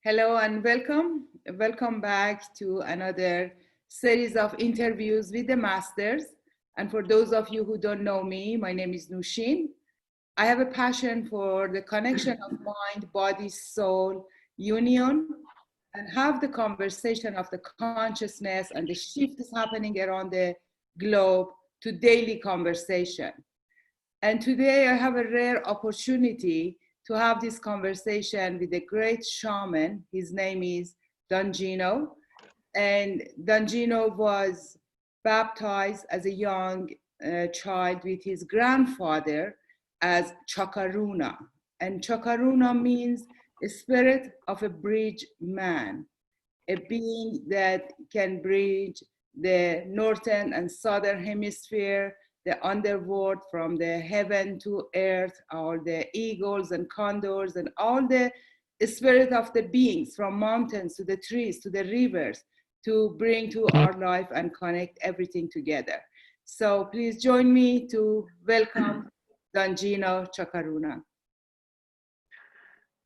Hello and welcome. Welcome back to another series of interviews with the masters. And for those of you who don't know me, my name is Nushin. I have a passion for the connection of mind, body, soul, union, and have the conversation of the consciousness and the shift is happening around the globe to daily conversation. And today I have a rare opportunity to have this conversation with a great shaman. His name is Dongino. And Dongino was baptized as a young child with his grandfather as Chaka-Runa. And Chaka-Runa means a spirit of a bridge man, a being that can bridge the northern and southern hemisphere, the underworld from the heaven to earth, all the eagles and condors and all the spirit of the beings from mountains to the trees to the rivers to bring to our life and connect everything together. So please join me to welcome Dongino Chaka-Runa.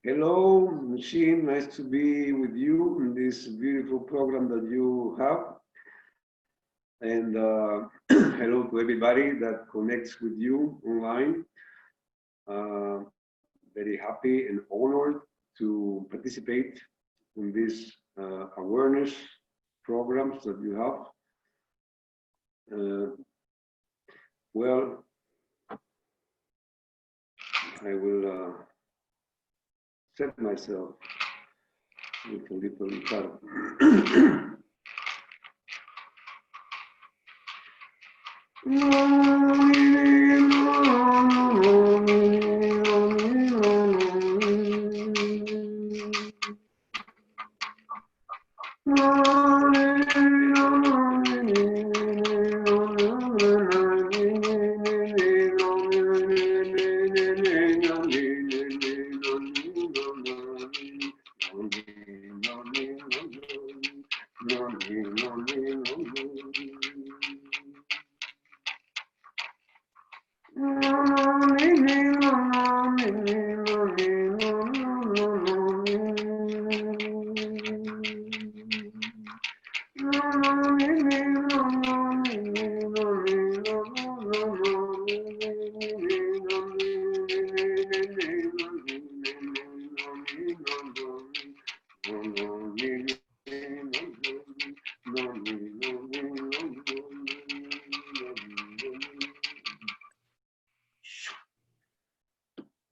Hello, Machine. Nice to be with you in this beautiful program that you have. And hello to everybody that connects with you online. Very happy and honored to participate in these awareness programs that you have. Well, I will set myself with a little guitar.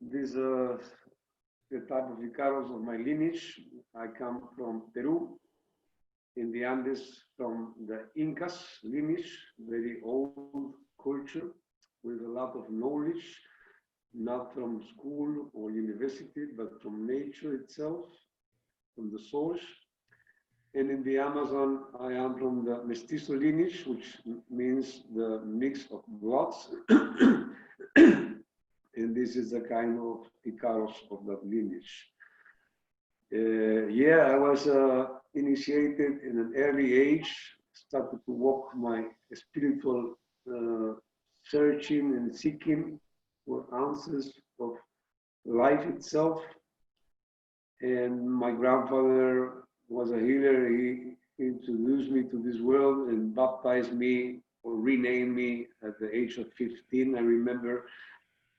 This the type of Icaros of my lineage. I come from Peru, in the Andes, from the Incas lineage, very old culture with a lot of knowledge, not from school or university, but from nature itself, from the source. And in the Amazon, I am from the mestizo lineage, which means the mix of bloods. And this is the kind of Icaros of that lineage. Yeah, I was initiated in an early age, started to walk my spiritual searching and seeking for answers of life itself. And my grandfather was a healer. He introduced me to this world and baptized me or renamed me at the age of 15. I remember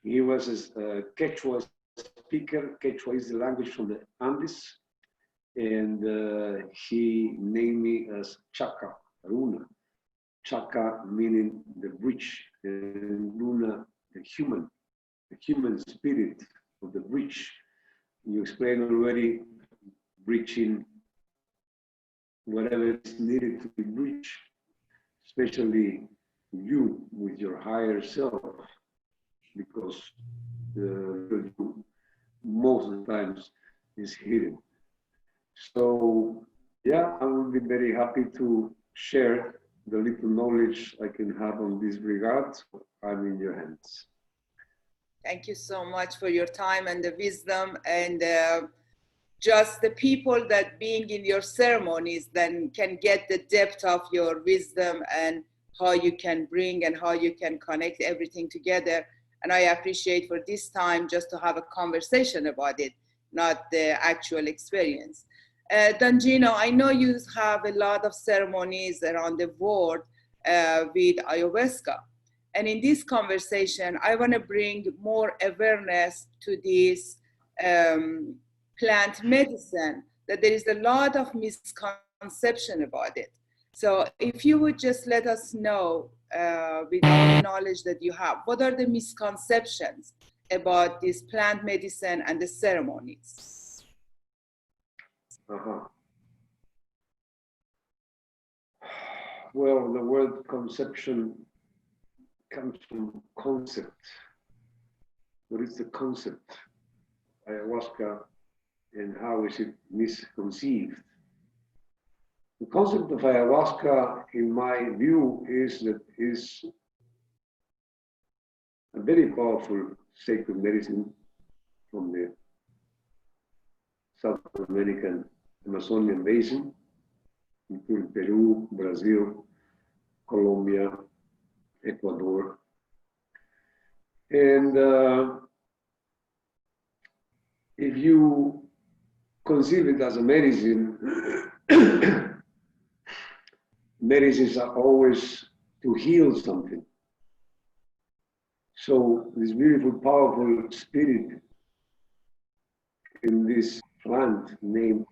he was a Quechua speaker. Quechua is the language from the Andes. And he named me as Chaka-Runa. Chaka meaning the bridge, and Runa, the human spirit of the bridge. You explained already, bridging whatever is needed to be bridged, especially you with your higher self, because the you most of the times is hidden. So yeah, I will be very happy to share the little knowledge I can have on this regard. I'm in your hands. Thank you so much for your time and the wisdom and just the people that being in your ceremonies then can get the depth of your wisdom and how you can bring and how you can connect everything together. And I appreciate for this time just to have a conversation about it. not the actual experience. Don Gino, I know you have a lot of ceremonies around the world with ayahuasca. And in this conversation, I want to bring more awareness to this plant medicine, that there is a lot of misconception about it. So if you would just let us know, with all the knowledge that you have, what are the misconceptions about this plant medicine and the ceremonies? Well, the word conception comes from concept. What is the concept? Ayahuasca, and how is it misconceived? The concept of ayahuasca, in my view, is that is a very powerful sacred medicine from the South American Amazonian basin, including Peru, Brazil, Colombia, Ecuador. And if you conceive it as a medicine, medicines are always to heal something. So this beautiful, powerful spirit in this plant named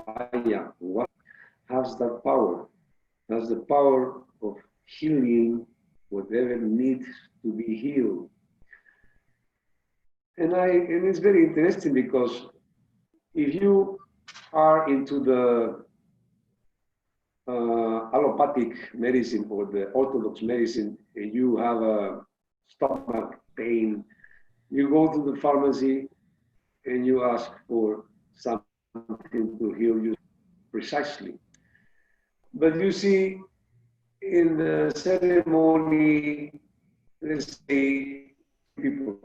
Aya has that power, has the power of healing whatever needs to be healed. And it's very interesting because if you are into the allopathic medicine or the orthodox medicine, and you have a stomach pain, you go to the pharmacy and you ask for something to heal you precisely. But you see, in the ceremony, let's say people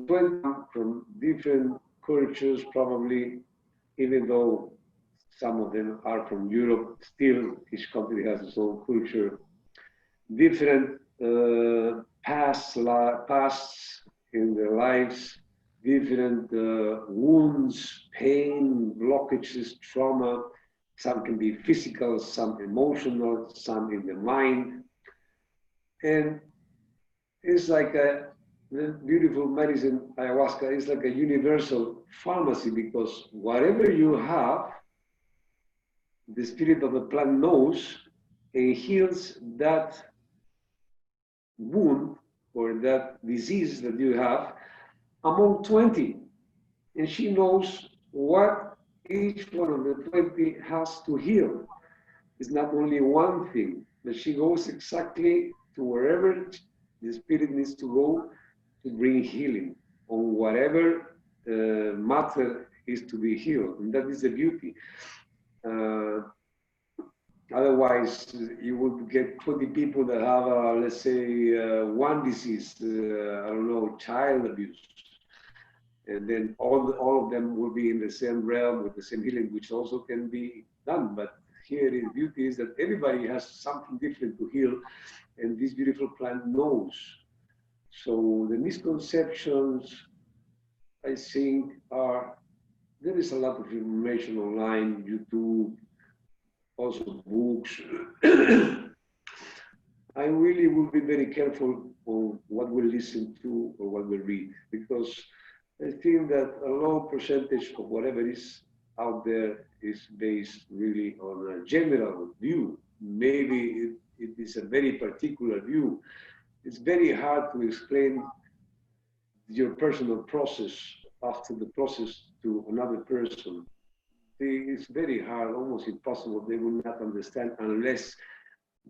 from different cultures, probably, even though some of them are from Europe, still each country has its own culture, different pasts in their lives, different wounds, pain, blockages, trauma. Some can be physical, some emotional, some in the mind. And it's like the beautiful medicine, ayahuasca, is like a universal pharmacy, because whatever you have, the spirit of the plant knows and heals that wound or that disease that you have among 20. And she knows what each one of the 20 has to heal. It's not only one thing, but she goes exactly to wherever the spirit needs to go to bring healing on whatever matter is to be healed. And that is the beauty. Otherwise, you would get 20 people that have, let's say, one disease, I don't know, child abuse. And then all of them will be in the same realm with the same healing, which also can be done. But here the beauty is that everybody has something different to heal, and this beautiful plant knows. So the misconceptions, I think, are, there is a lot of information online, YouTube, also books. I really will be very careful on what we listen to or what we read, because I think that a low percentage of whatever is out there is based really on a general view. Maybe it is a very particular view. It's very hard to explain your personal process after the process to another person. It's very hard, almost impossible. They will not understand unless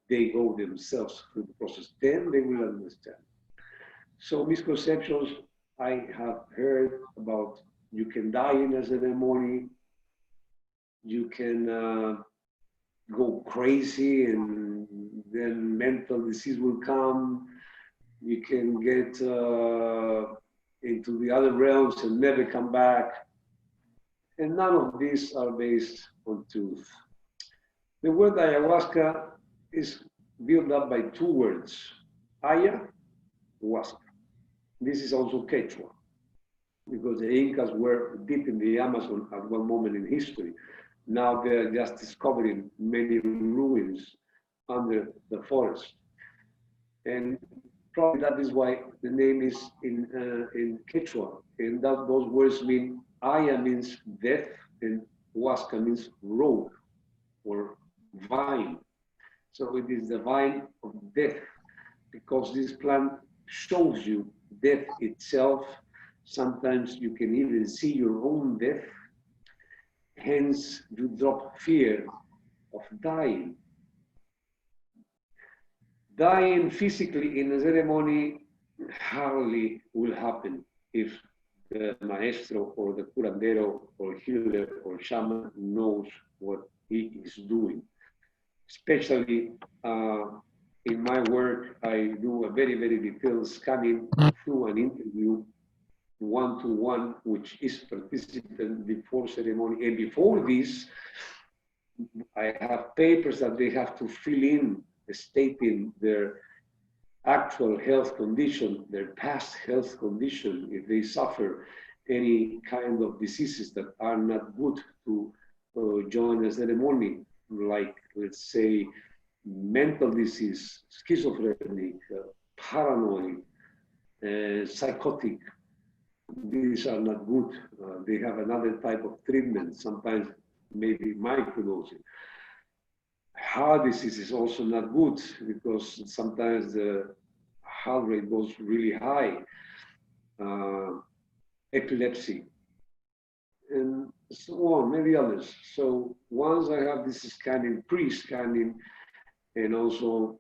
they go themselves through the process. Then they will understand. So misconceptions I have heard about: you can die in a ceremony, you can go crazy and then mental disease will come, you can get into the other realms and never come back. And none of these are based on truth. The word ayahuasca is built up by two words: aya, huasca. This is also Quechua. because the Incas were deep in the Amazon at one moment in history. Now they're just discovering many ruins under the forest. And probably that is why the name is in Quechua. And that those words mean Aya means death and Huasca means rope or vine. So it is the vine of death because this plant shows you death itself. Sometimes you can even see your own death. Hence, you drop fear of dying. Dying physically in a ceremony hardly will happen if the maestro or the curandero or healer or shaman knows what he is doing. Especially in my work, I do a very, very detailed scanning through an interview one-to-one, which is participant before ceremony. And before this, I have papers that they have to fill in stating their actual health condition, their past health condition, if they suffer any kind of diseases that are not good to join a ceremony, like, let's say, mental disease, schizophrenic, paranoid, psychotic. These are not good. They have another type of treatment, sometimes maybe microdosing. Heart disease is also not good because sometimes the heart rate goes really high. Epilepsy, and so on, many others. So once I have this scanning, pre-scanning, and also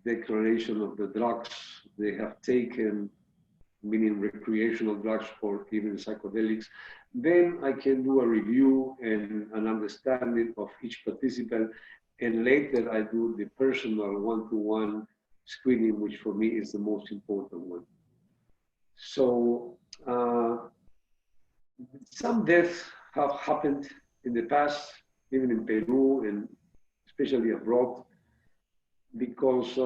declaration of the drugs they have taken, meaning recreational drugs or even psychedelics, then I can do a review and an understanding of each participant. And later I do the personal one-to-one screening, which for me is the most important one. So some deaths have happened in the past, even in Peru and especially abroad, because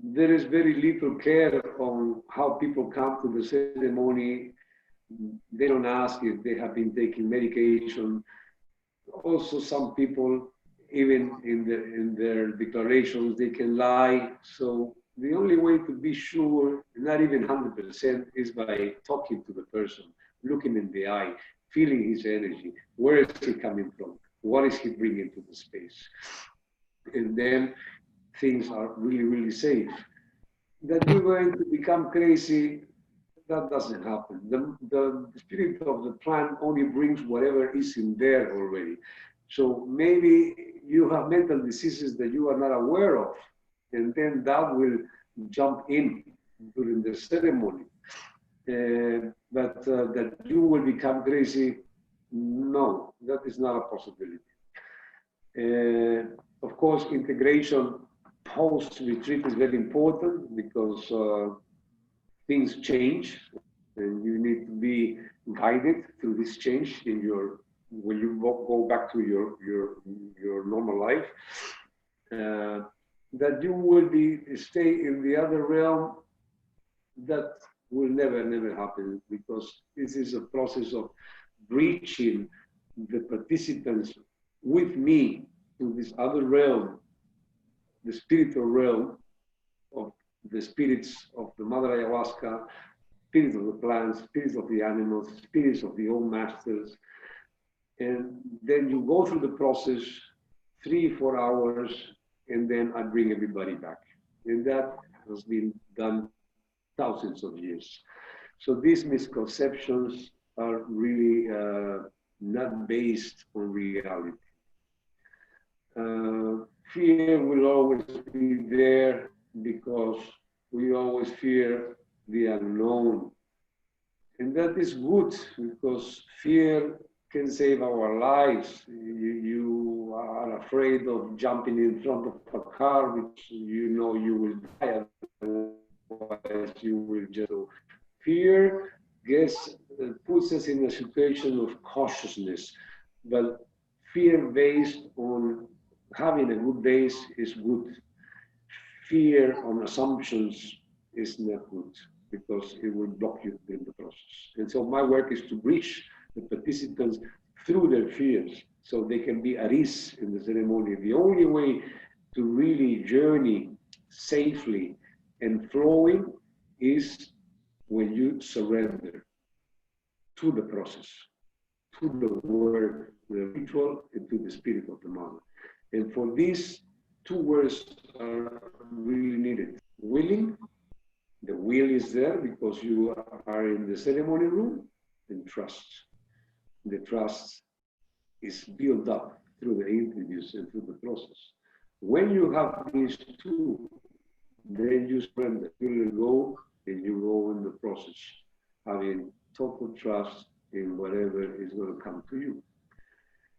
there is very little care on how people come to the ceremony. They don't ask if they have been taking medication. Also, some people, even in their declarations, they can lie. So the only way to be sure, not even 100%, is by talking to the person, looking in the eye, feeling his energy. Where is he coming from? What is he bringing to the space? And then things are really, really safe. That you're going to become crazy, that doesn't happen. The spirit of the plant only brings whatever is in there already. So maybe you have mental diseases that you are not aware of, and then that will jump in during the ceremony. But that you will become crazy, no, that is not a possibility. Of course, integration post-retreat is very important because things change and you need to be guided through this change in your, when you go back to your normal life. That you will stay in the other realm, that will never happen, because this is a process of reaching the participants with me to this other realm, the spiritual realm of the spirits of the Mother Ayahuasca, spirits of the plants, spirits of the animals, spirits of the old masters. And then you go through the process 3-4 hours, and then I bring everybody back. And that has been done thousands of years. So these misconceptions are really not based on reality. Fear will always be there because we always fear the unknown. And that is good, because fear can save our lives. You are afraid of jumping in front of a car, which you know you will die, otherwise you will just. Fear puts us in a situation of cautiousness, but fear based on having a good base is good. Fear on assumptions is not good. because it will block you during the process. And so my work is to bridge the participants through their fears so they can be at ease in the ceremony. The only way to really journey safely and flowing is when you surrender to the process, to the work, the ritual, and to the spirit of the mother. And for these two words are really needed. Willing, the will is there because you are in the ceremony room, and trust. The trust is built up through the interviews and through the process. When you have these two, then you surrender, you let go, and you go in the process, having total trust in whatever is going to come to you.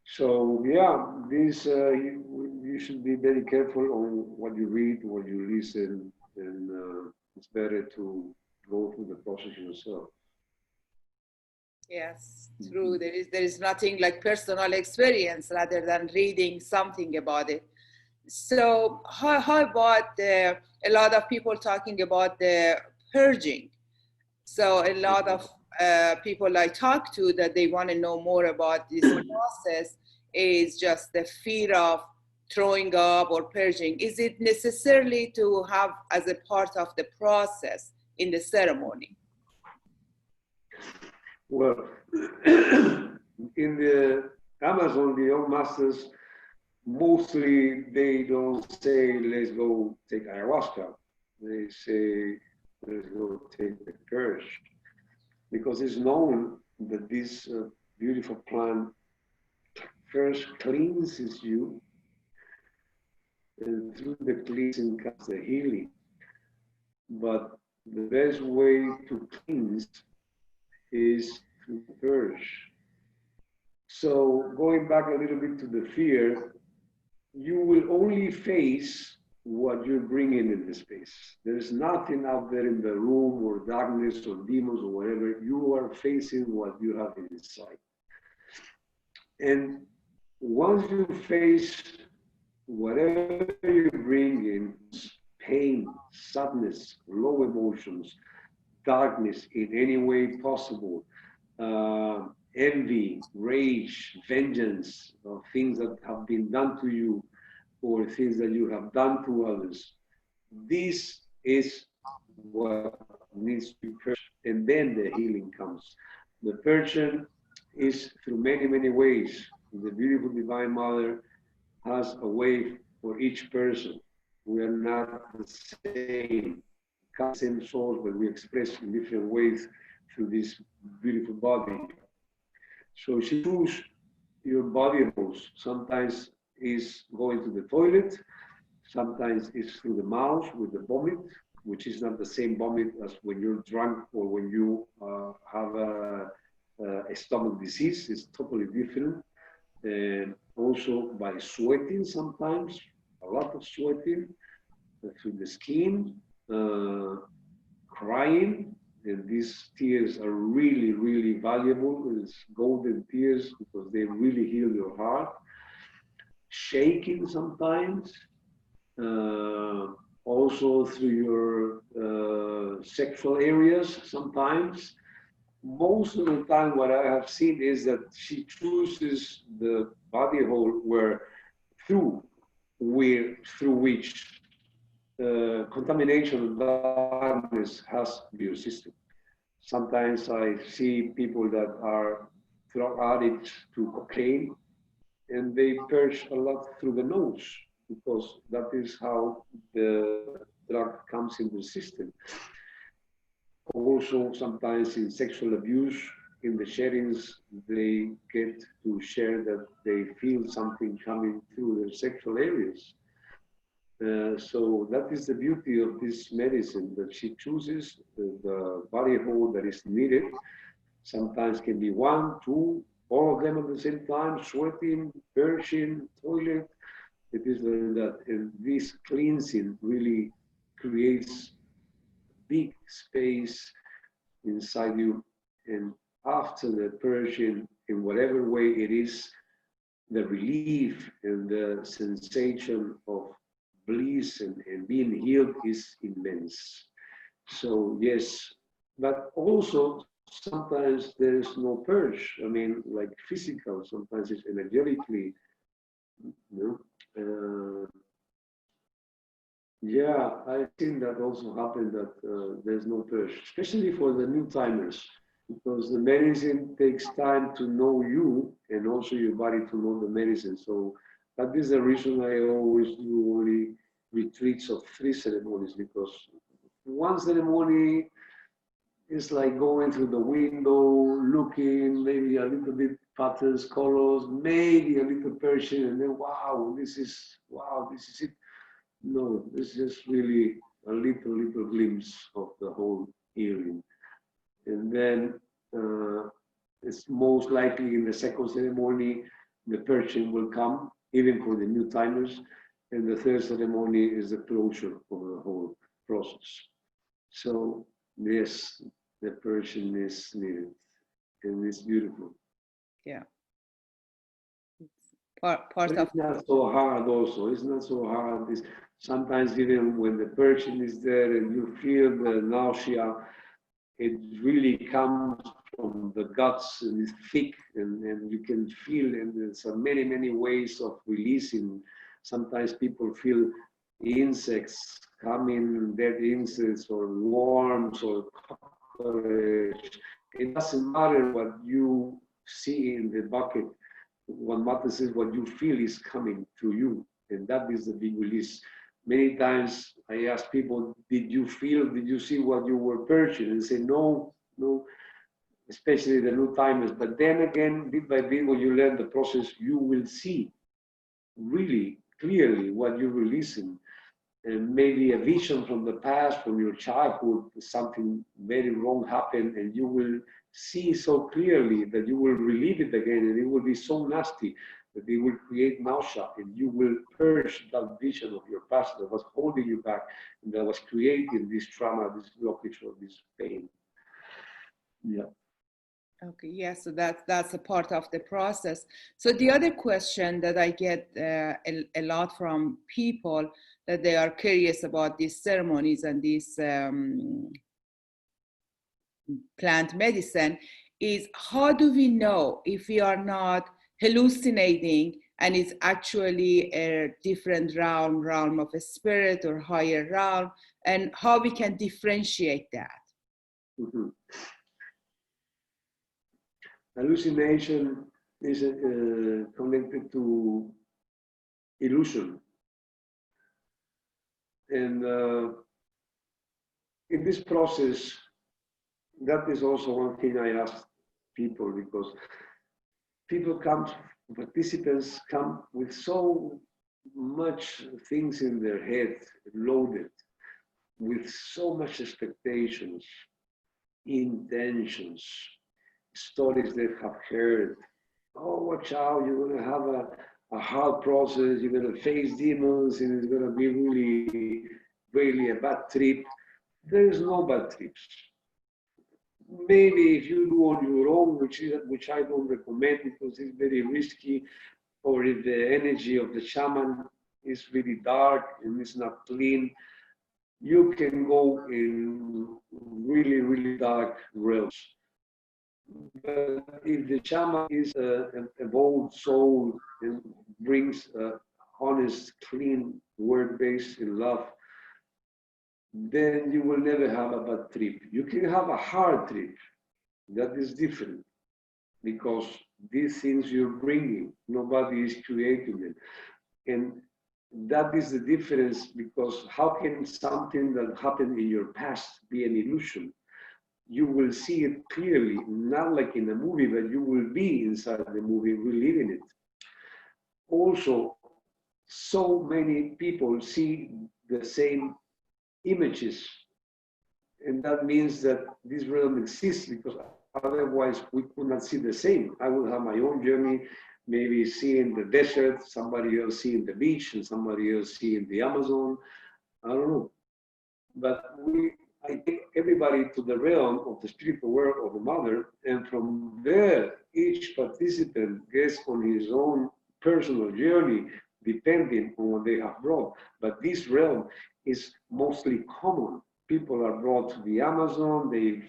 So yeah, this you should be very careful on what you read, what you listen, and it's better to go through the process yourself. Yes, true. There is nothing like personal experience rather than reading something about it. So how about a lot of people talking about the purging? So a lot of people I talk to that they want to know more about this process is just the fear of throwing up or purging. Is it necessarily to have as a part of the process in the ceremony? Well, in the Amazon, the old masters, mostly they don't say, let's go take ayahuasca. They say, let's go take the purge. Because it's known that this beautiful plant first cleanses you, and through the cleansing comes the healing. But the best way to cleanse is to purge. So going back a little bit to the fear, you will only face what you're bringing in the space. There's nothing out there in the room or darkness or demons or whatever. You are facing what you have inside. And once you face whatever you bring in, pain, sadness, low emotions, darkness in any way possible, envy, rage, vengeance, or things that have been done to you, or things that you have done to others. This is what needs to be purged, and then the healing comes. The purging is through many, many ways. The beautiful Divine Mother has a way for each person. We are not the same, same souls, but we express in different ways through this beautiful body. So she chooses your body roles. Sometimes is going to the toilet, sometimes it's through the mouth with the vomit, which is not the same vomit as when you're drunk or when you have a stomach disease. It's totally different. And also by sweating sometimes, a lot of sweating through the skin, crying, and these tears are really, really valuable. It's golden tears because they really heal your heart. Shaking sometimes, also through your sexual areas sometimes. Most of the time what I have seen is that she chooses the body hole where through which contamination and darkness has your system. Sometimes I see people that are drug addicts to cocaine, and they purge a lot through the nose because that is how the drug comes in the system. Also, sometimes in sexual abuse, in the sharings, they get to share that they feel something coming through their sexual areas. So that is the beauty of this medicine, that she chooses the body hole that is needed. Sometimes can be one, two, all of them at the same time, sweating, purging, toilet. It is like that. And this cleansing really creates big space inside you. And after the purging, in whatever way it is, the relief and the sensation of bliss and being healed is immense. So yes, But also sometimes there is no purge. I mean, like physical, sometimes it's energetically, you know. Yeah, I've seen that also happen that there's no purge, especially for the new timers, because the medicine takes time to know you and also your body to know the medicine. So that is the reason I always do only retreats of 3 ceremonies, because one ceremony is like going through the window, looking, maybe a little bit patterns, colors, maybe a little Persian, and then wow, this is it. No, this is really a little glimpse of the whole healing. And then it's most likely in the second ceremony, the Persian will come, even for the new timers. And the third ceremony is the closure of the whole process. So yes, the Persian is needed, and it's beautiful. Yeah. Part But of it's not so hard also. It's not so hard. It's sometimes even when the Persian is there and you feel the nausea, it really comes from the guts and it's thick and you can feel, and there's many ways of releasing. Sometimes people feel insects coming, dead insects or worms or cockroach. It doesn't matter what you see in the bucket. What matters is what you feel is coming to you, and that is the big release. Many times I ask people, did you see what you were purging? And they say, no, no, especially the new timers. But then again, bit by bit, when you learn the process, you will see really clearly what you're releasing. And maybe a vision from the past, from your childhood, something very wrong happened, and you will see so clearly that you will relive it again, and it will be so nasty that it will create nausea, and you will purge that vision of your past that was holding you back, and that was creating this trauma, this blockage, or this pain. Yeah. Okay, yeah, so that's a part of the process. So the other question that I get a lot from people that they are curious about these ceremonies and these plant medicine is, how do we know if we are not hallucinating and it's actually a different realm of a spirit or higher realm, and how we can differentiate that? Mm-hmm. Hallucination is connected to illusion. And in this process, that is also one thing I ask people, because people come, participants come with so much things in their head, loaded, with so much expectations, intentions, stories they have heard. Oh, watch out, you're going to have a hard process, you're going to face demons, and it's going to be really a bad trip. There is no bad trips. Maybe if you do on your own, which I don't recommend because it's very risky, or if the energy of the shaman is really dark and it's not clean, you can go in really dark realms. But if the shaman is a bold soul and brings honest, clean word based in love, then you will never have a bad trip. You can have a hard trip. That is different, because these things you're bringing, nobody is creating them. And that is the difference, because how can something that happened in your past be an illusion? You will see it clearly, not like in a movie, but you will be inside the movie, reliving it. Also, so many people see the same images, and that means that this realm exists, because otherwise we could not see the same. I will have my own journey, maybe seeing the desert, somebody else seeing the beach, and somebody else seeing the Amazon. I don't know. But I take everybody to the realm of the spiritual world of the mother, and from there, each participant gets on his own personal journey, depending on what they have brought. But this realm is mostly common. People are brought to the Amazon, they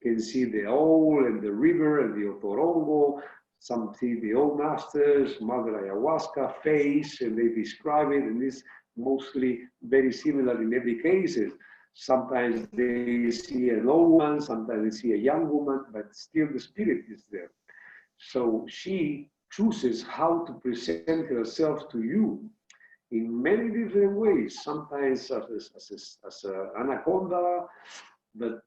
can see the owl and the river and the otorongo. Some see the old masters, Mother Ayahuasca face, and they describe it, and it's mostly very similar in every case. Sometimes they see an old one, sometimes they see a young woman, but still the spirit is there. So she chooses how to present herself to you in many different ways, sometimes as an anaconda, but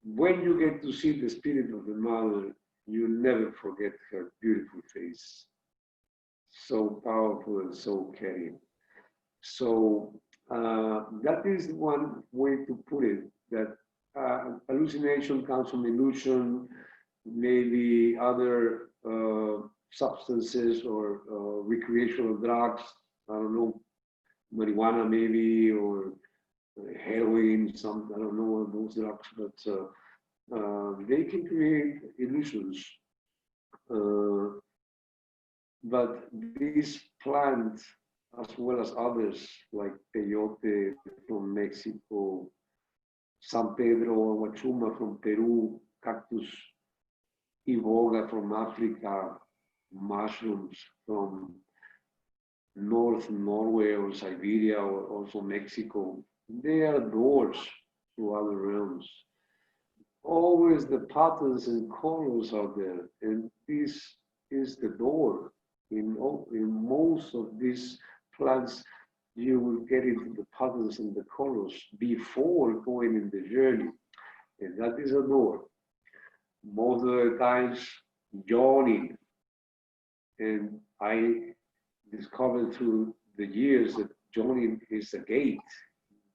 when you get to see the spirit of the mother, you never forget her beautiful face. So powerful and so caring. So that is one way to put it, that hallucination comes from illusion, maybe other substances or recreational drugs, I don't know, marijuana maybe, or heroin, some, I don't know those drugs, but they can create illusions. But this plant, as well as others like peyote from Mexico, San Pedro or Wachuma from Peru, cactus iboga from Africa, mushrooms from North Norway or Siberia or also Mexico, they are doors to other realms. Always the patterns and colors are there, and this is the door. In most of these plants, you will get into the patterns and the colors before going in the journey, and that is a door. Most of the times, yawning, and I discovered through the years that yawning is a gate.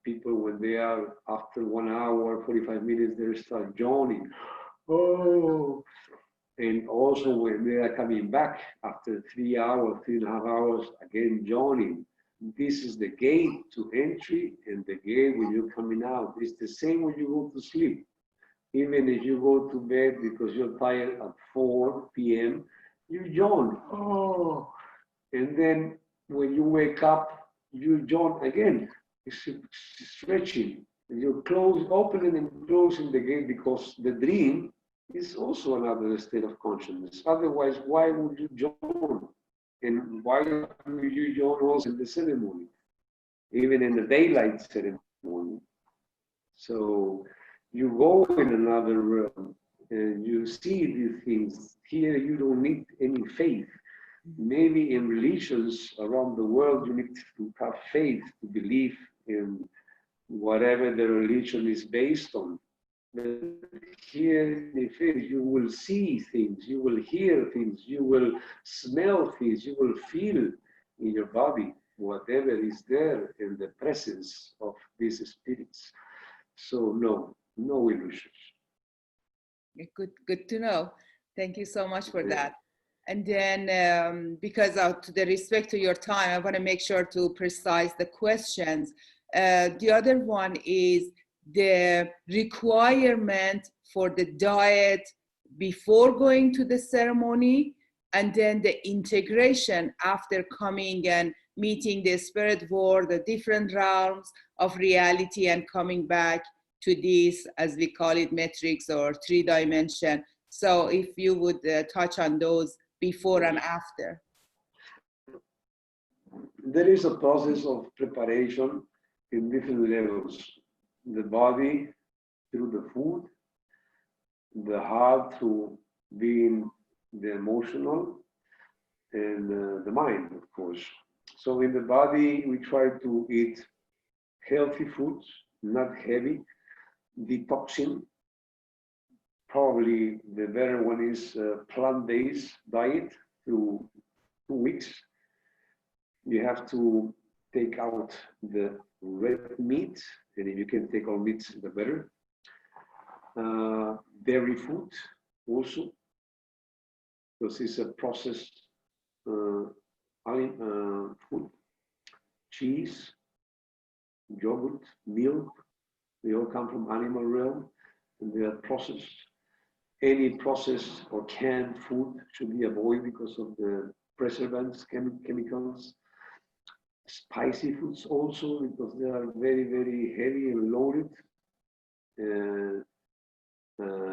People, when they are after 1 hour, 45 minutes, they start yawning. Oh, and also when they are coming back after 3 hours, 3.5 hours, again yawning. This is the gate to entry and the gate when you're coming out. It's the same when you go to sleep. Even if you go to bed because you're tired at 4 p.m., you yawn. Oh, and then when you wake up, you yawn again. It's stretching. You're opening and closing the gate because the dream is also another state of consciousness. Otherwise, why would you yawn? And why do you yawn also in the ceremony, even in the daylight ceremony? So you go in another realm and you see these things. Here you don't need any faith. Maybe in religions around the world, you need to have faith to believe in whatever the religion is based on. But here in the faith, you will see things, you will hear things, you will smell things, you will feel in your body whatever is there in the presence of these spirits. So no, no illusions. Good to know. Thank you so much for that. And then, because of the respect to your time, I want to make sure to precise the questions. The other one is the requirement for the diet before going to the ceremony, and then the integration after coming and meeting the spirit world, the different realms of reality, and coming back to this, as we call it, matrix or 3-dimension. So if you would touch on those before and after. There is a process of preparation in different levels. The body through the food, the heart through being the emotional, and the mind, of course. So in the body, we try to eat healthy foods, not heavy, detoxing. Probably the better one is plant-based diet through 2 weeks. You have to take out the red meat, and if you can take all meats, the better. Dairy food also, because it's a processed food. Cheese, yogurt, milk, they all come from animal realm, and they are processed. Any processed or canned food should be avoided because of the preservatives, chemicals. Spicy foods also, because they are very, very heavy and loaded.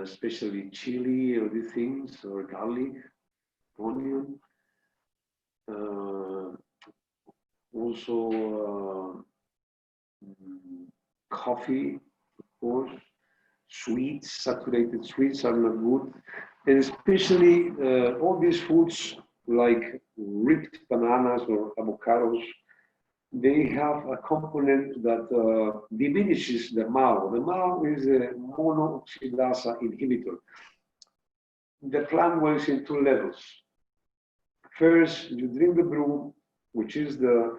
especially chili or these things, or garlic, onion. Uh, Also, coffee, of course, sweets, saturated sweets are not good. And especially all these foods like ripped bananas or avocados, they have a component that diminishes the MAO. The MAO is a monooxidase inhibitor. The plant works in two levels. First, you drink the brew, which is the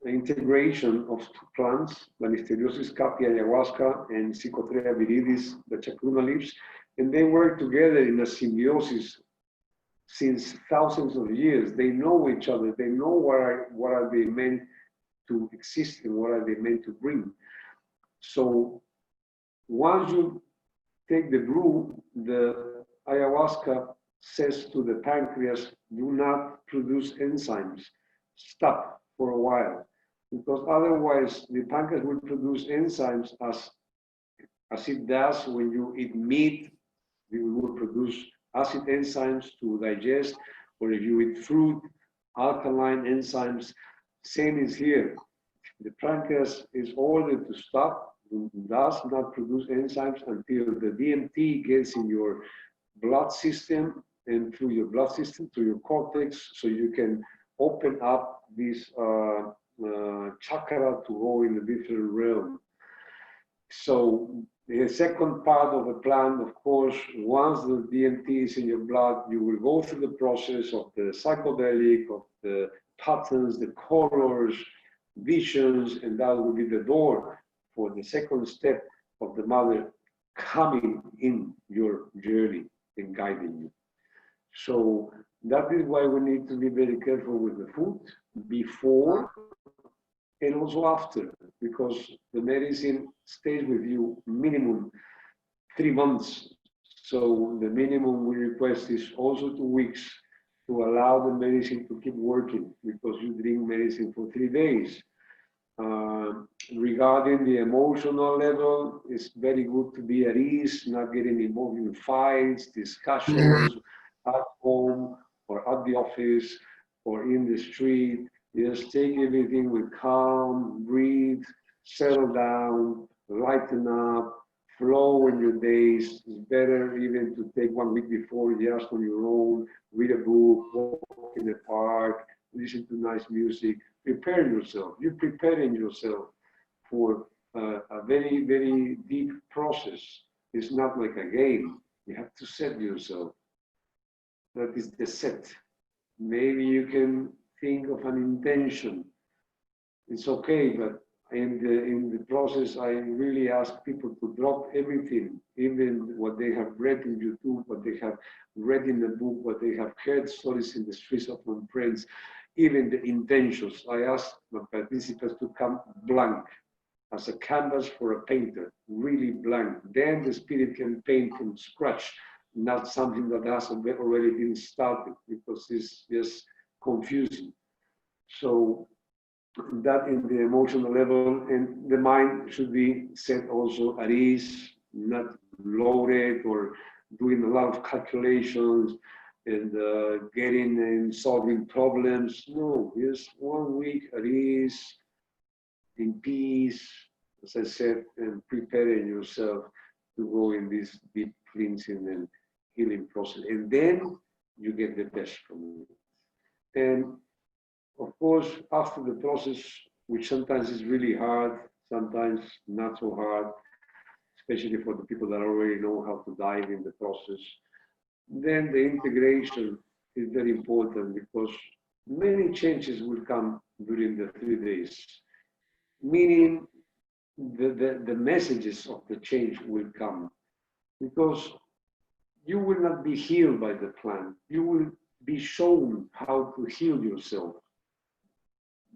integration of two plants, the Listeriosis capi ayahuasca and Psychotria viridis, the Chaka-Runa leaves, and they work together in a symbiosis since thousands of years. They know each other. They know what are they meant to exist and what are they meant to bring. So once you take the brew, the ayahuasca says to the pancreas, do not produce enzymes. Stop for a while, because otherwise the pancreas will produce enzymes as it does when you eat meat. It will produce acid enzymes to digest, or if you eat fruit, alkaline enzymes. Same is here. The pancreas is ordered to stop, does not produce enzymes until the DMT gets in your blood system and through your blood system, through your cortex, so you can open up this chakra to go in a different realm. So the second part of the plan, of course, once the DMT is in your blood, you will go through the process of the psychedelic, of the patterns, the colors, visions, and that will be the door for the second step of the mother coming in your journey and guiding you. So that is why we need to be very careful with the food before and also after, because the medicine stays with you minimum 3 months. So the minimum we request is also 2 weeks to allow the medicine to keep working, because you drink medicine for 3 days. Regarding the emotional level, it's very good to be at ease, not getting involved in fights, discussions at home or at the office or in the street. Just take everything with calm, breathe, settle down, lighten up, flow in your days. It's better even to take 1 week before, just on your own, read a book, walk in the park, listen to nice music, prepare yourself. You're preparing yourself for a very, very deep process. It's not like a game. You have to set yourself. That is the set. Maybe you can think of an intention. It's okay, but in the process, I really ask people to drop everything, even what they have read in YouTube, what they have read in the book, what they have heard stories in the streets of my friends, even the intentions. I ask my participants to come blank, as a canvas for a painter, really blank. Then the spirit can paint from scratch, not something that has already been started, because it's just confusing. So that in the emotional level, and the mind should be set also at ease, not loaded or doing a lot of calculations and getting and solving problems. No, just 1 week at ease, in peace, as I said, and preparing yourself to go in this deep cleansing and healing process. And then you get the best from it. And of course, after the process, which sometimes is really hard, sometimes not so hard, especially for the people that already know how to dive in the process, then the integration is very important, because many changes will come during the 3 days, meaning the messages of the change will come, because you will not be healed by the plant. You will be shown how to heal yourself.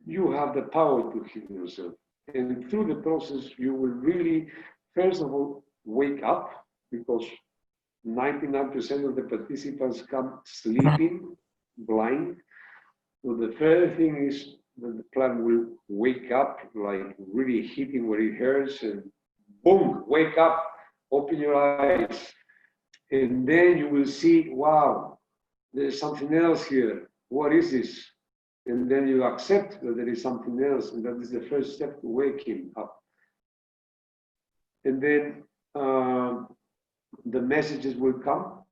You have the power to heal yourself. And through the process, you will really, first of all, wake up, because 99% of the participants come sleeping, blind. So the first thing is that the plant will wake up, like really hitting where it hurts, and boom, wake up. open your eyes, and then you will see, wow, there's something else here. What is this? And then you accept that there is something else, and that is the first step to waking up. And then the messages will come,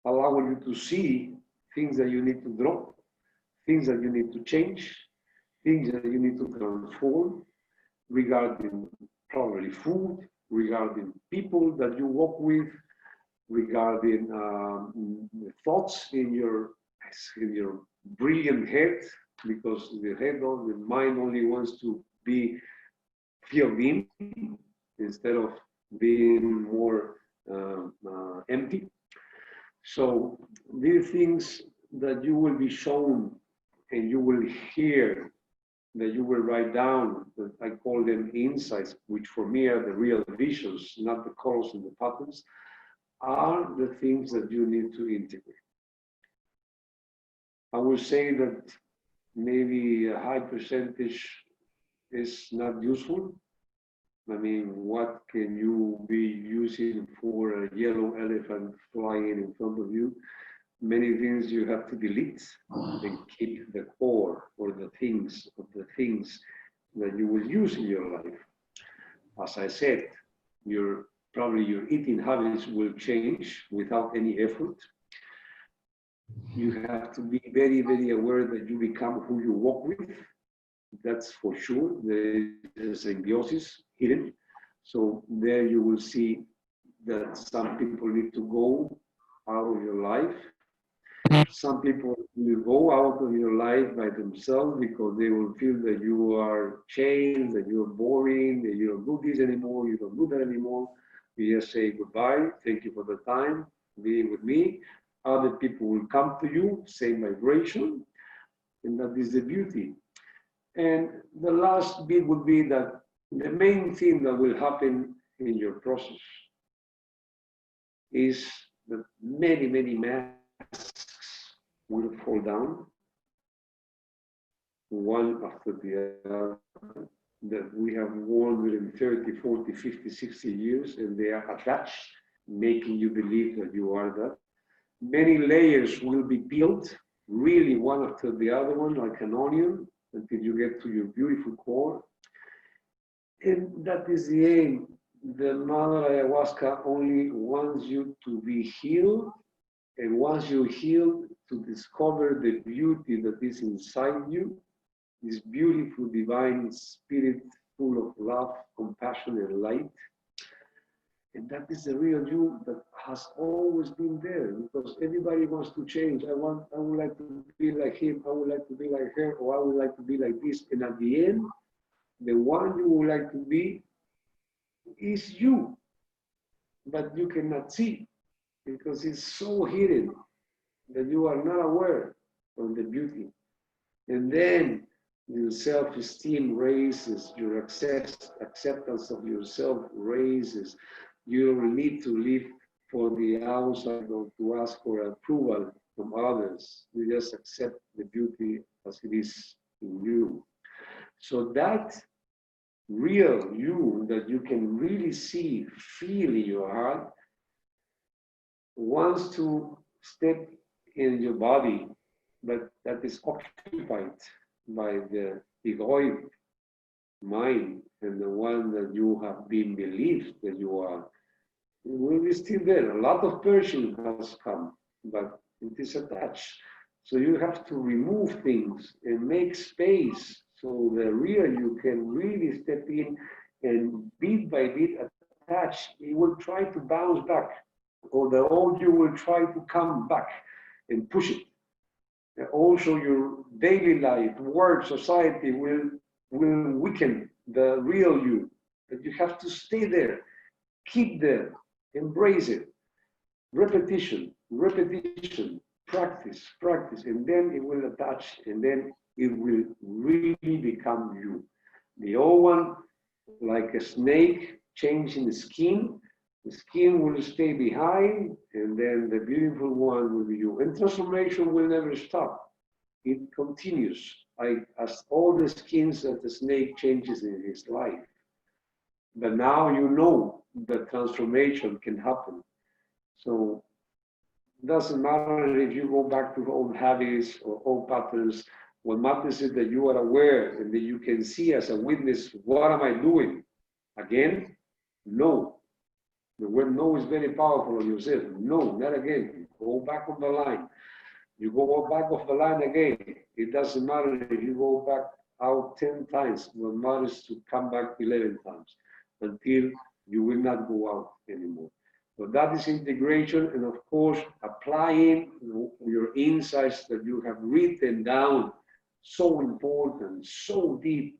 allowing you to see things that you need to drop, things that you need to change, things that you need to transform regarding probably food, regarding people that you work with, regarding thoughts in your brilliant head, because the head or the mind only wants to be filled in instead of being more empty. So these things that you will be shown and you will hear, that you will write down, that I call them insights, which for me are the real visions, not the colors and the patterns, are the things that you need to integrate. I will say that maybe a high percentage is not useful. I mean, what can you be using for a yellow elephant flying in front of you? Many things you have to delete and keep the core or the things that you will use in your life. As I said, probably your eating habits will change without any effort. You have to be very, very aware that you become who you walk with. That's for sure. There is a symbiosis hidden. So there you will see that some people need to go out of your life. Some people will go out of your life by themselves because they will feel that you are changed, that you're boring, that you don't do this anymore, you don't do that anymore. You just say goodbye, thank you for the time being with me. Other people will come to you, same vibration, and that is the beauty. And the last bit would be that the main thing that will happen in your process is that many, many masks will fall down, one after the other, that we have worn within 30, 40, 50, 60 years, and they are attached, making you believe that you are that. Many layers will be peeled, really one after the other one, like an onion, until you get to your beautiful core. And that is the aim. The Mother Ayahuasca only wants you to be healed, and once you're healed, to discover the beauty that is inside you, this beautiful divine spirit full of love, compassion, and light. And that is the real you that has always been there, because everybody wants to change. I would like to be like him, I would like to be like her, or I would like to be like this. And at the end, the one you would like to be is you, but you cannot see because it's so hidden that you are not aware of the beauty. And then your self-esteem raises, your acceptance of yourself raises. You don't need to live for the outside or to ask for approval from others. You just accept the beauty as it is in you. So that real you that you can really see, feel in your heart, wants to step in your body, but that is occupied by the egoic mind and the one that you have been believed that you are. It will be still there. A lot of Persian has come, but it is attached. So you have to remove things and make space so the real you can really step in, and bit by bit attach. It will try to bounce back, or the old you will try to come back and push it. And also your daily life, work, society will weaken the real you. But you have to stay there, keep there, embrace it. Repetition, repetition, practice, practice, and then it will attach, and then it will really become you. The old one, like a snake changing the skin will stay behind, and then the beautiful one will be you. And transformation will never stop. It continues, as all the skins that the snake changes in his life. But now you know that transformation can happen. So it doesn't matter if you go back to old habits or old patterns. What matters is that you are aware and that you can see as a witness, what am I doing? Again, no. The word no is very powerful on yourself. No, not again. Go back on the line. You go back off the line again. It doesn't matter if you go back out 10 times. What matters is to come back 11 times until you will not go out anymore. So that is integration, and of course, applying your insights that you have written down. So important, so deep.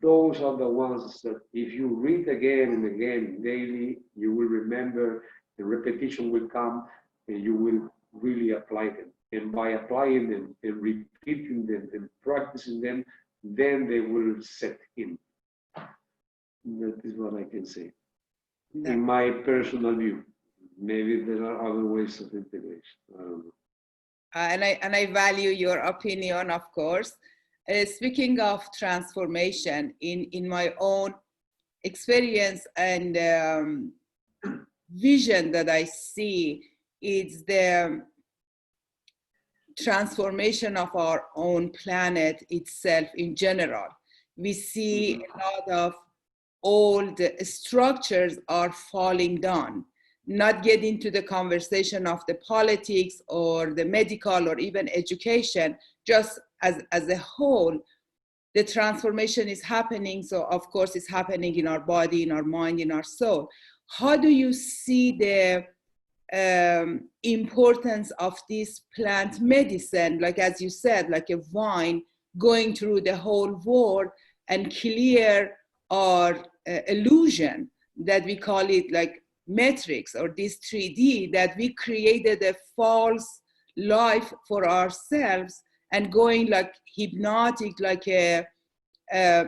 Those are the ones that if you read again and again daily, you will remember, the repetition will come, and you will really apply them. And by applying them and repeating them and practicing them, then they will set in. That is what I can say. In my personal view. Maybe there are other ways of integration. I don't know. And I value your opinion, of course. Speaking of transformation, in my own experience and vision that I see, it's the transformation of our own planet itself in general. We see a lot of old structures are falling down. Not get into the conversation of the politics or the medical or even education, just as a whole, the transformation is happening. So of course it's happening in our body, in our mind, in our soul. How do you see the importance of this plant medicine, like as you said, like a vine going through the whole world and clear our illusion that we call it like matrix or this 3D, that we created a false life for ourselves and going like hypnotic, like a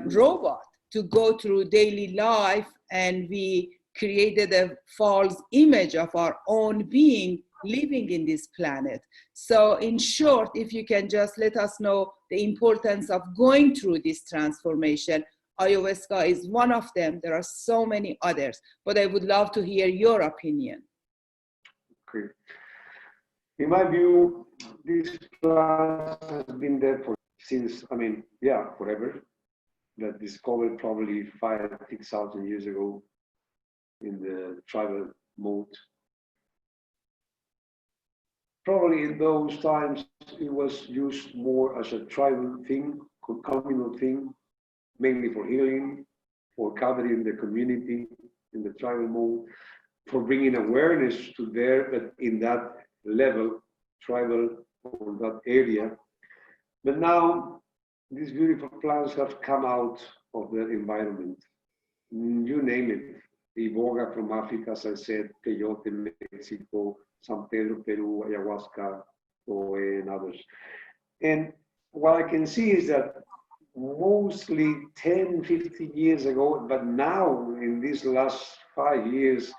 robot to go through daily life, and we created a false image of our own being living in this planet. So in short, if you can just let us know the importance of going through this transformation. Ayahuasca is one of them. There are so many others, but I would love to hear your opinion. Okay. In my view, this plant has been there since, forever. That discovered probably 5,000-6,000 years ago in the tribal mode. Probably in those times, it was used more as a tribal thing, communal thing, mainly for healing, for gathering the community in the tribal mode, for bringing awareness to there, but in that level, tribal or that area. But now, these beautiful plants have come out of the environment. You name it. Iboga from Africa, as I said, peyote, Mexico, San Pedro, Peru, ayahuasca, and others. And what I can see is that mostly 10, 15 years ago, but now in these last 5 years,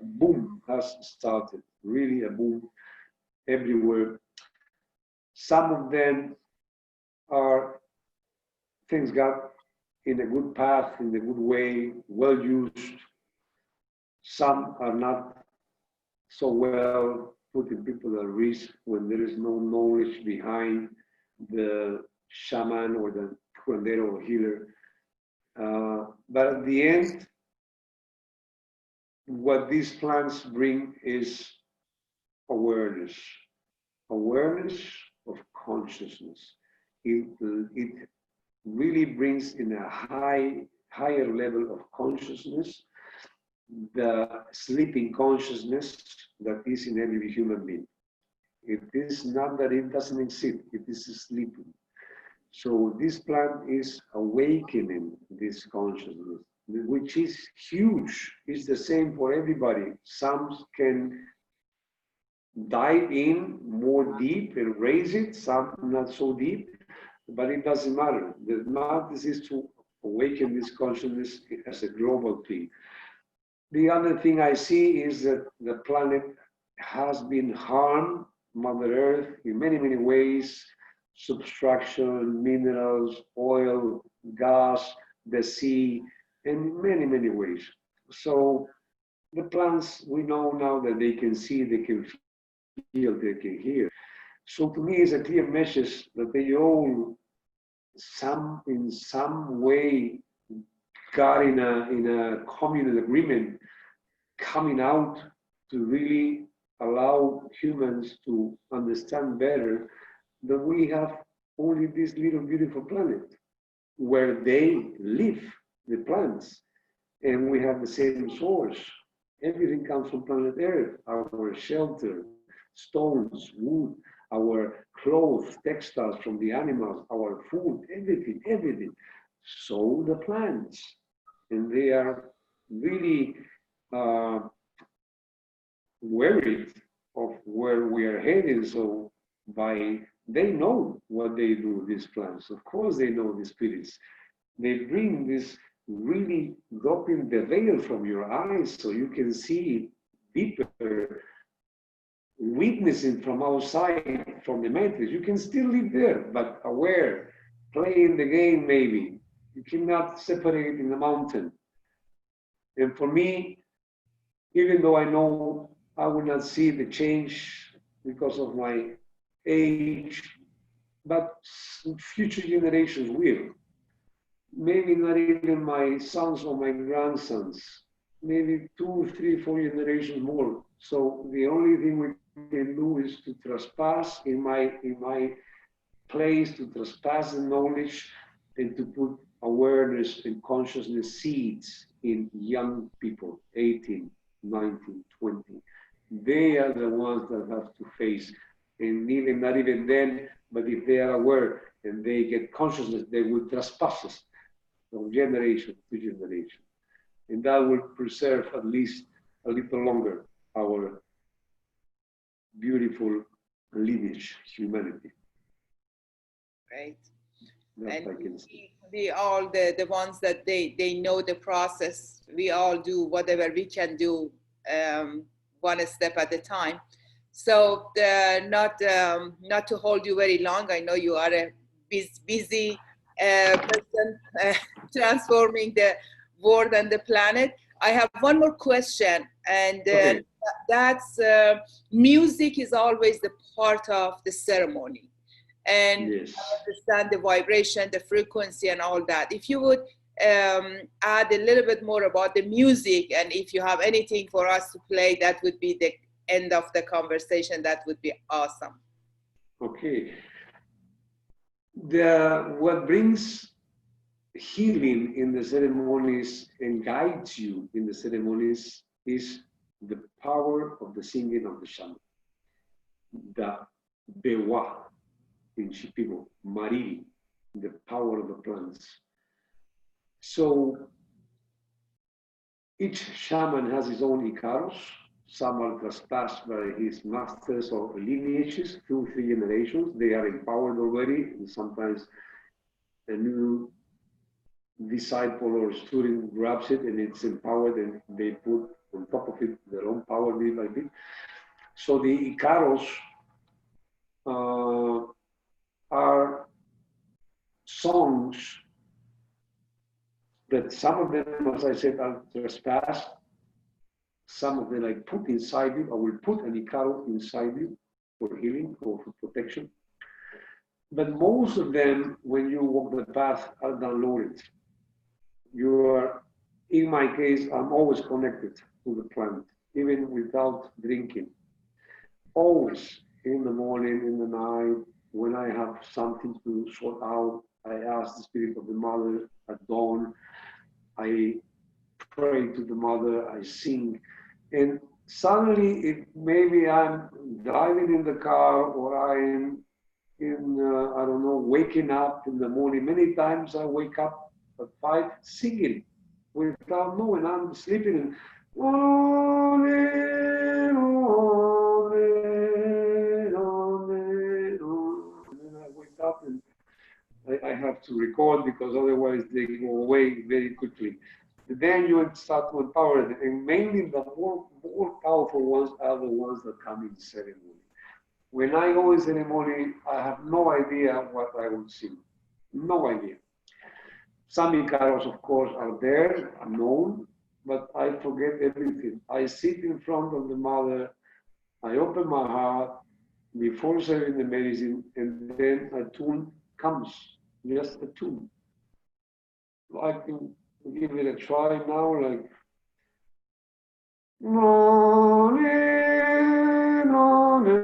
a boom has started, really a boom everywhere. Some of them are things got in a good path, in a good way, well used. Some are not so well, putting people at risk when there is no knowledge behind the shaman or the curandero or healer. But at the end, what these plants bring is awareness, awareness of consciousness. It really brings in a higher level of consciousness the sleeping consciousness that is in every human being. It is not that it doesn't exist, it is sleeping. So this plant is awakening this consciousness, which is huge. It's the same for everybody. Some can dive in more deep and raise it, some not so deep, but it doesn't matter. The matter is to awaken this consciousness as a global thing. The other thing I see is that the planet has been harmed, Mother Earth, in many, many ways. Subtraction, minerals, oil, gas, the sea, in many, many ways. So the plants, we know now that they can see, they can feel, they can hear. So to me, it's a clear message that they all, in some way, got in a communal agreement, coming out to really allow humans to understand better that we have only this little beautiful planet where they live, the plants, and we have the same source. Everything comes from planet Earth, our shelter, stones, wood, our clothes, textiles from the animals, our food, everything, everything. So the plants, and they are really uh, worried of where we are heading. So they know what they do, these plants. Of course, they know the spirits. They bring this really dropping the veil from your eyes so you can see deeper, witnessing from outside, from the matrix. You can still live there, but aware, playing the game maybe. You cannot separate in the mountain. And for me, even though I know I will not see the change because of my age, but future generations will. Maybe not even my sons or my grandsons, maybe 2, 3, 4 generations more. So the only thing we can do is to trespass in my place, to trespass the knowledge, and to put awareness and consciousness seeds in young people, 18, 19, 20. They are the ones that have to face, and even not even then, but if they are aware and they get consciousness, they will trespass us from generation to generation. And that will preserve at least a little longer our beautiful lineage, humanity. Right. That And I can say. we all the ones that they know the process. We all do whatever we can do, one step at a time. So not to hold you very long. I know you are a busy person, transforming the world and the planet. I have one more question, and Okay. that's music is always the part of the ceremony, and Yes. understand the vibration, the frequency, and all that. If you would add a little bit more about the music, and if you have anything for us to play, that would be the end of the conversation. That would be awesome. Okay. What brings healing in the ceremonies and guides you in the ceremonies is the power of the singing of the shaman, the bewa in Shipibo, mariri, the power of the plants. So each shaman has his own Icaros. Some are trespassed by his masters or lineages, 2, 3 generations. They are empowered already, and sometimes a new disciple or student grabs it and it's empowered and they put on top of it their own power bit by bit. So the Icaros are songs that some of them, as I said, are trespassed. Some of them I put inside you. I will put an Icaro inside you for healing or for protection. But most of them, when you walk the path, are downloaded. You are, in my case, I'm always connected to the plant, even without drinking. Always in the morning, in the night, when I have something to sort out, I ask the spirit of the mother at dawn. I pray to the mother, I sing. And suddenly, maybe I'm driving in the car or I'm I don't know, waking up in the morning. Many times I wake up at 5 singing without knowing I'm sleeping. And then I wake up and I have to record because otherwise they go away very quickly. Then you start to empower them. And mainly the more powerful ones are the ones that come in ceremony. When I go in ceremony, I have no idea what I will sing. No idea. Some Icaros, of course, are there, known, but I forget everything. I sit in front of the mother, I open my heart before serving the medicine, and then a tune comes, just a tune. I can give it a try now, like no, no, no, no,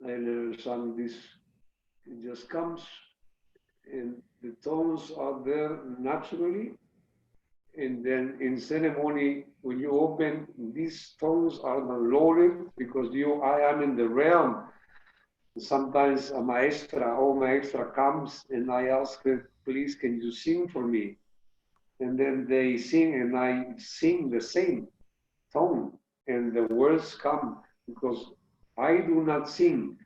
I never sung this. It just comes, and the tones are there naturally. And then in ceremony, when you open, these tones are loaded because I am in the realm. Sometimes a maestra or maestra comes and I ask her, please, can you sing for me? And then they sing and I sing the same tone and the words come because I do not sing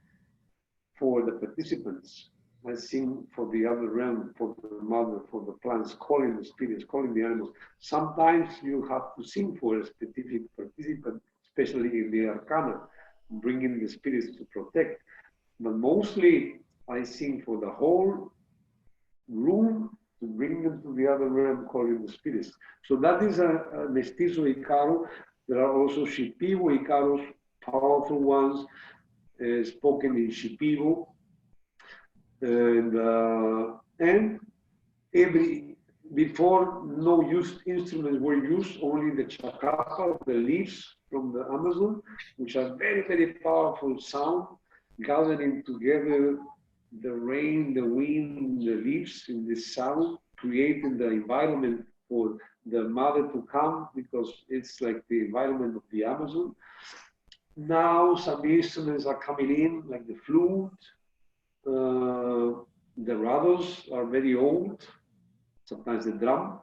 for the participants. I sing for the other realm, for the mother, for the plants, calling the spirits, calling the animals. Sometimes you have to sing for a specific participant, especially in the arcana, bringing the spirits to protect. But mostly I sing for the whole room to bring them to the other realm, calling the spirits. So that is a mestizo Icaro. There are also Shipibo Icaros, powerful ones, spoken in Shipibo. And before no used instruments were used, only the chacapa, the leaves from the Amazon, which are very, very powerful sound, gathering together the rain, the wind, the leaves in this sound, creating the environment for the mother to come, because it's like the environment of the Amazon. Now some instruments are coming in, like the flute. The rados are very old, sometimes the drum,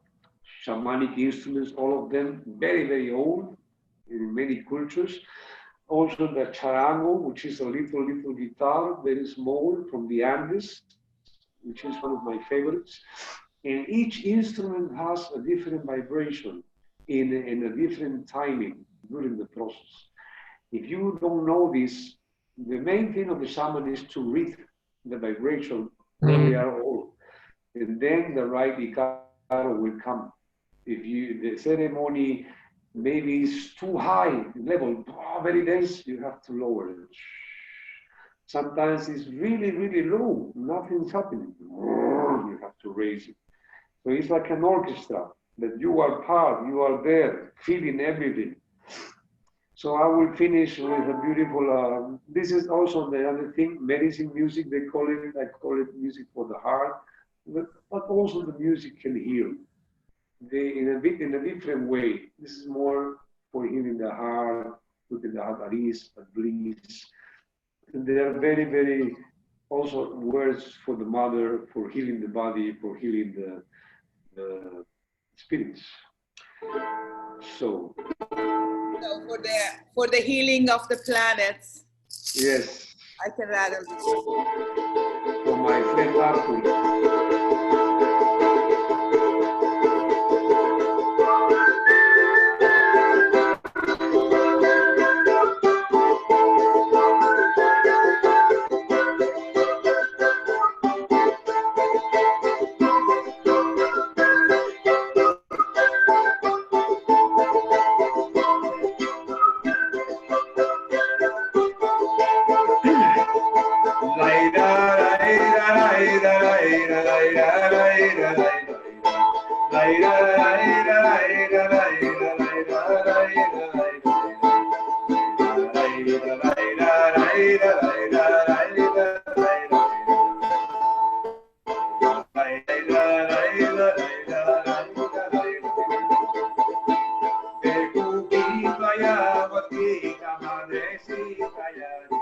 shamanic instruments, all of them very, very old in many cultures. Also the charango, which is a little guitar, very small, from the Andes, which is one of my favorites. And each instrument has a different vibration in a different timing during the process. If you don't know this, the main thing of the shaman is to read the vibration when they are old. And then the right Icaro will come. If the ceremony maybe is too high level, very dense, you have to lower it. Sometimes it's really, really low, nothing's happening. You have to raise it. So it's like an orchestra that you are part, you are there, feeling everything. So I will finish with a beautiful, this is also the other thing, medicine music, they call it, I call it music for the heart, but also the music can heal. In a different way. This is more for healing the heart, putting the heart at ease, at bliss. And there are very, very also words for the mother, for healing the body, for healing the spirits. So for the healing of the planets. Yes. I can rattle this. For my friend Arthur. rica madrecita yari,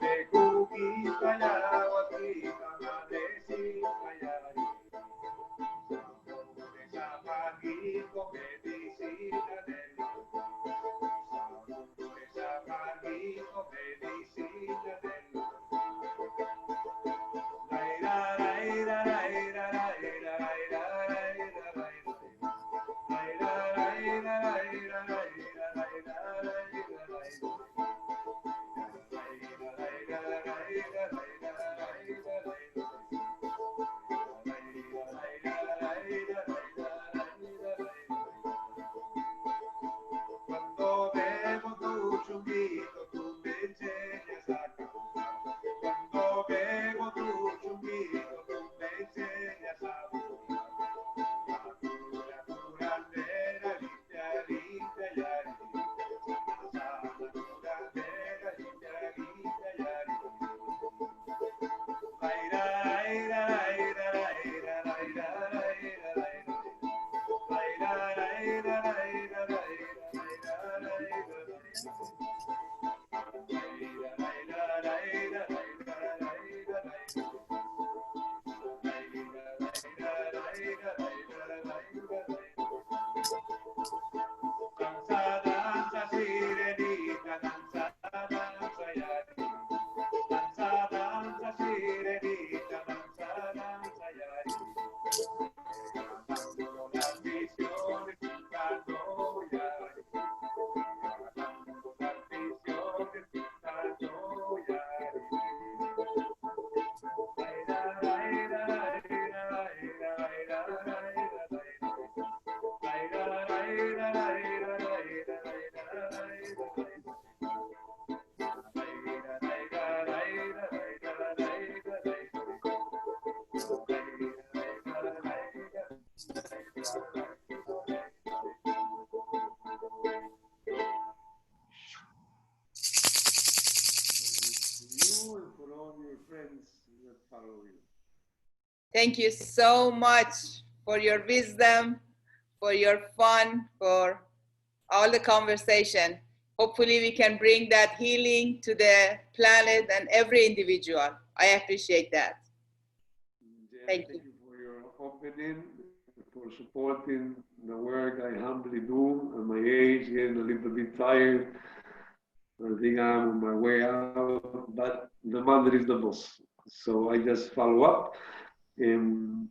de cuquita yaguatica madrecita yari, sabores amarguitos medicina del alma, sabores amarguitos medicina del alma. Cuando bebo tu chunguito, tú me enseñas a cantar. Cuando bebo tu chunguito, tú me enseñas a volar. La cura, curandera, limpia, limpia, yari. Sana, curandera, limpia, limpia, yari. Laira, laira, laira, laira, laira, laira, laira. Laira, laira, laira, laira, laira, laira, laira. Danza, danza, sirenita, danza, danza, yari. Danza, danza, sirenita, danza, danza, yari. Cantando las visiones, cantando, yari. Cantando las visiones, cantando, yari. You and for all your friends that follow you. Thank you so much for your wisdom, for your fun, for all the conversation. Hopefully we can bring that healing to the planet and every individual. I appreciate that. Thank you. Thank you for your opening, for supporting the work I humbly do at my age, getting a little bit tired. I think I'm on my way out, but the mother is the boss. So I just follow up and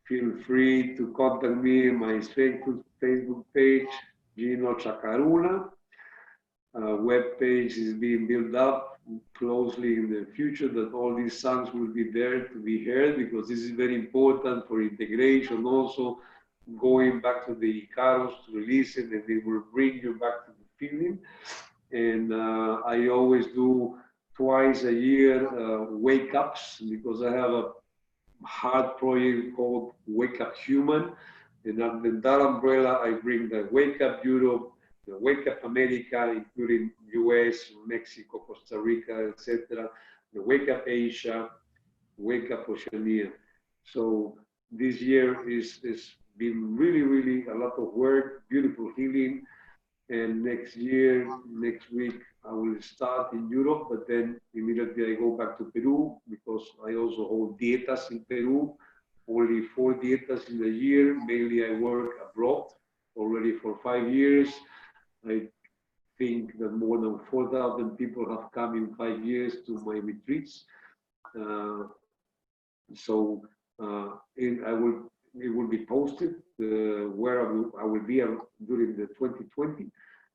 feel free to contact me on my Facebook page, Gino Chaka-Runa. Web page is being built up closely in the future that all these songs will be there to be heard because this is very important for integration also going back to the Icaros to release it and it will bring you back to the feeling. And I always do twice a year wake ups because I have a hard project called Wake Up Human. And under that umbrella, I bring the Wake Up Europe, the Wake Up America, including US, Mexico, Costa Rica, etc., the Wake Up Asia, Wake Up Oceania. So this year is been really a lot of work, beautiful healing. And next year, next week, I will start in Europe, but then immediately I go back to Peru because I also hold dietas in Peru, only 4 dietas in a year. Mainly I work abroad already for 5 years. I think that more than 4,000 people have come in 5 years to my retreats. It will be posted where I will be during the 2020.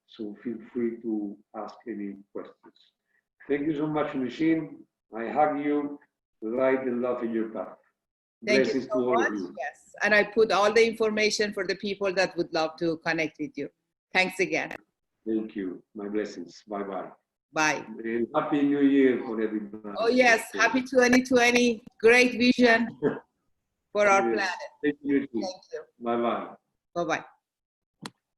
So feel free to ask any questions. Thank you so much, Nushin. I hug you, light and love in your path. Thank Blessings you so to all much. of you. Yes, and I put all the information for the people that would love to connect with you. Thanks again. Thank you. My blessings. Bye-bye. Bye. And Happy New Year for everybody. Oh yes, happy 2020. Great vision for our Yes. planet. Thank you. Thank you. Bye-bye. Bye-bye.